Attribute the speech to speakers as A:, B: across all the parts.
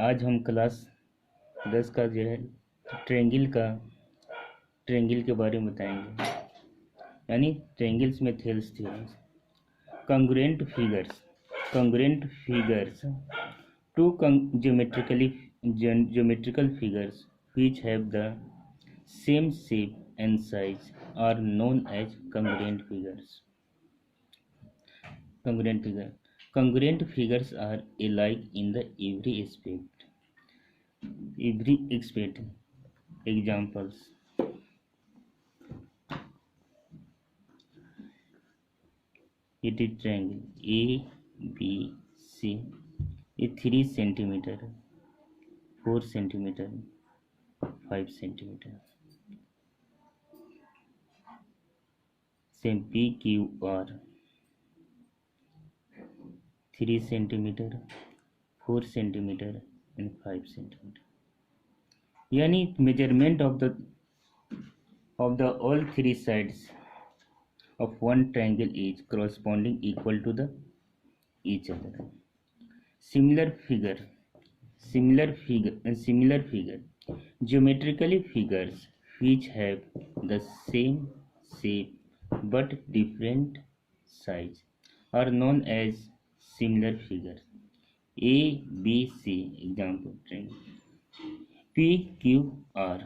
A: आज हम क्लास 10 का जो है ट्रेंगल के बारे में बताएंगे, यानी ट्रेंगल्स में Thales theorems. Congruent figures, two geometrical figures which have the same shape and size are known as congruent figures. Congruent figure. Congruent figures are alike in the every aspect. Examples: it is triangle ABC, a 3 centimeter, 4 centimeter, 5 centimeter. Same PQR, 3 centimeter, 4 centimeter and 5 centimeter. यानी measurement of the all three sides of one triangle is corresponding equal to the each other. Similar figure. Geometrically figures which have the same shape but different size are known as similar figures. A, B, C. Example triangle. PQR.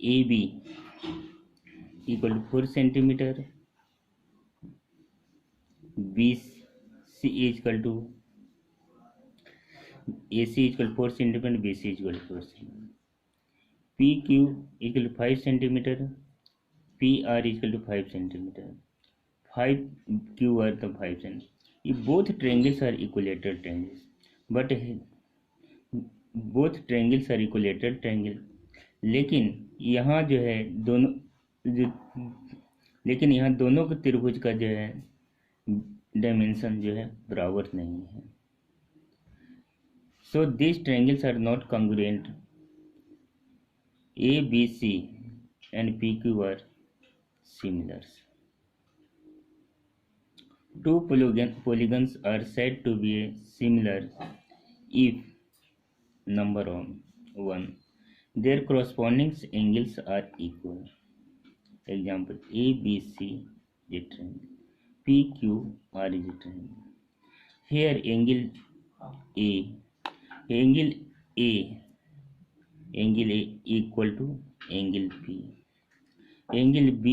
A: AB equal to 4 centimeter. BC equal to AC equal to 4 centimeter. BC equal to 4 centimeter. PQ equal to 5 centimeter. PR equal to 5 centimeter. 5QR तो 5 centimeter. ये both triangles are equilateral triangles, but both triangles are equilateral triangle. लेकिन यहाँ जो है दोनों के त्रिभुज का जो है डायमेंशन जो है बराबर नहीं है. So these triangles are not congruent. A, B, C and PQ are similar. Two polygons are said to be similar if number 1 their corresponding angles are equal. Example: ABC is a triangle, PQR is a triangle. Here angle A equal to angle P, angle B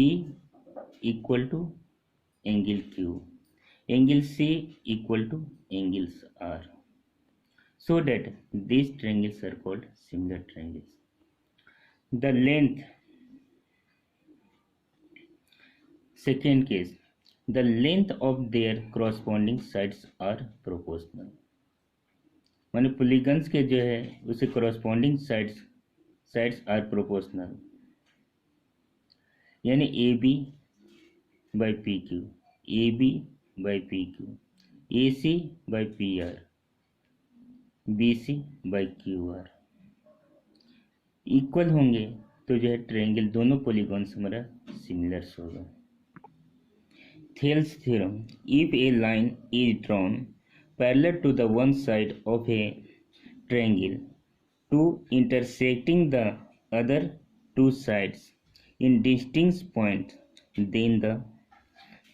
A: equal to angle Q, angle C equal to angles R, so that these triangles are called similar triangles. The length, second case, the length of their corresponding sides are proportional. माने polygons के जो है उसे corresponding sides are proportional, यानी AB by PQ, AB by PQ, AC by PR, BC by QR equal होंगे तो जो है ट्रायंगल दोनों पॉलीगॉन्स हमारा सिमिलर होगा. Thales theorem: if a line is drawn parallel to the one side of a triangle to intersecting the other two sides in distinct points, then the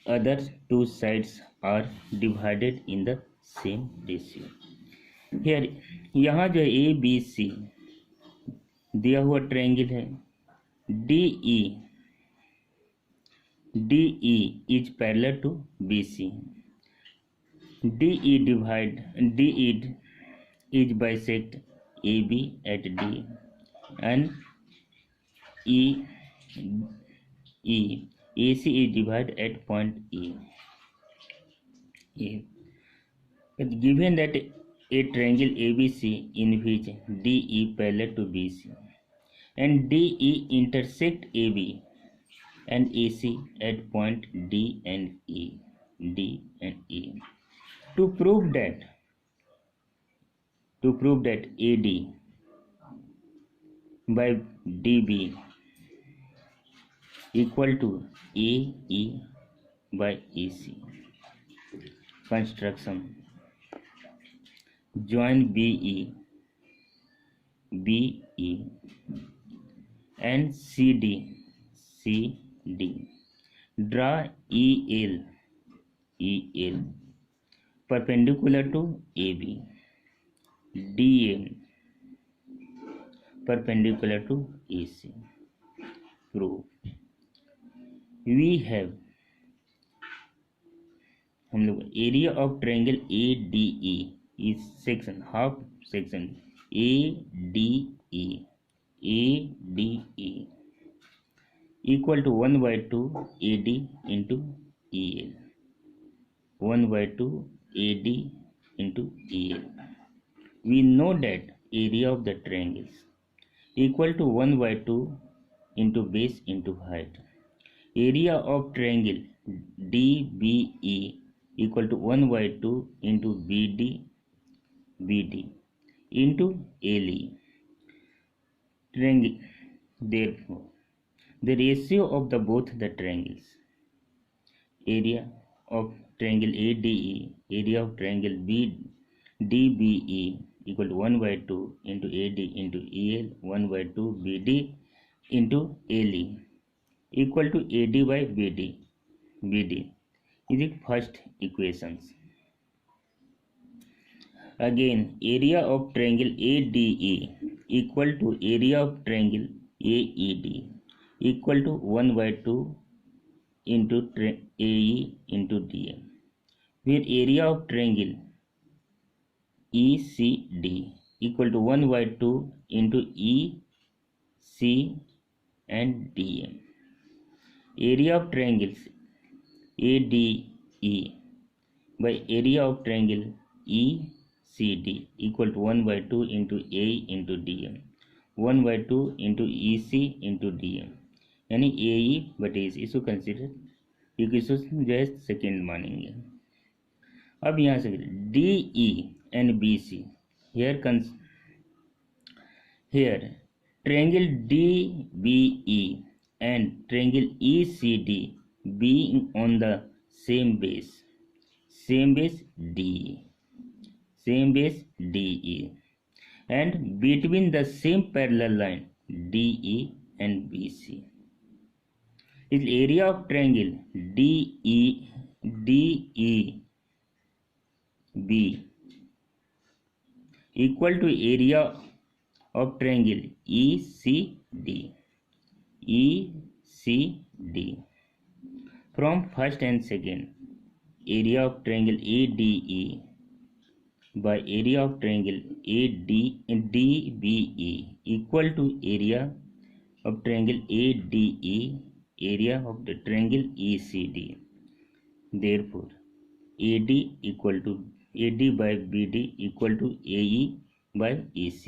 A: other two sides are divided in the same ratio. Here यहाँ जो A B C दिया हुआ triangle है, DE is parallel to BC. DE is bisect AB at D, and AC is divided at point E. It's given that a triangle ABC in which DE parallel to BC and DE intersect AB and AC at point D and E. To prove that AD by DB equal to AE by AC. Construction: join BE BE and CD. Draw EL perpendicular to AB. DM perpendicular to AC. Proof. We have हम लोग area of triangle ADE इस section half section ADE equal to 1/2 AD into EL. 1/2 AD into EL. We know that area of the triangle is equal to 1/2 into base into height. Area of triangle DBE equal to 1/2 into BD into LE. Triangle. Therefore, the ratio of the both the triangles, area of triangle ADE, area of triangle DBE equal to 1/2 into AD into EL, 1/2 BD into LE equal to AD by BD is the first equations. Again, area of triangle ADE equal to area of triangle AED equal to 1/2 into AE into DM, where area of triangle ECD equal to 1/2 into EC and DM. Area of triangles ADE by area of triangle ECD equal to 1/2 into AE into DM, 1/2 into EC into DM, यानी AE बटे इसको consider equation जो है second मानेंगे. अब यहाँ से DE and BC here triangle DBE and triangle ECD being on the same base DE and between the same parallel line DE and BC is area of triangle DEB equal to area of triangle ECD. From first and second, area of triangle ADE by area of triangle DBE equal to area of triangle ADE, area of the triangle ECD. Therefore, AD by BD equal to AE by EC.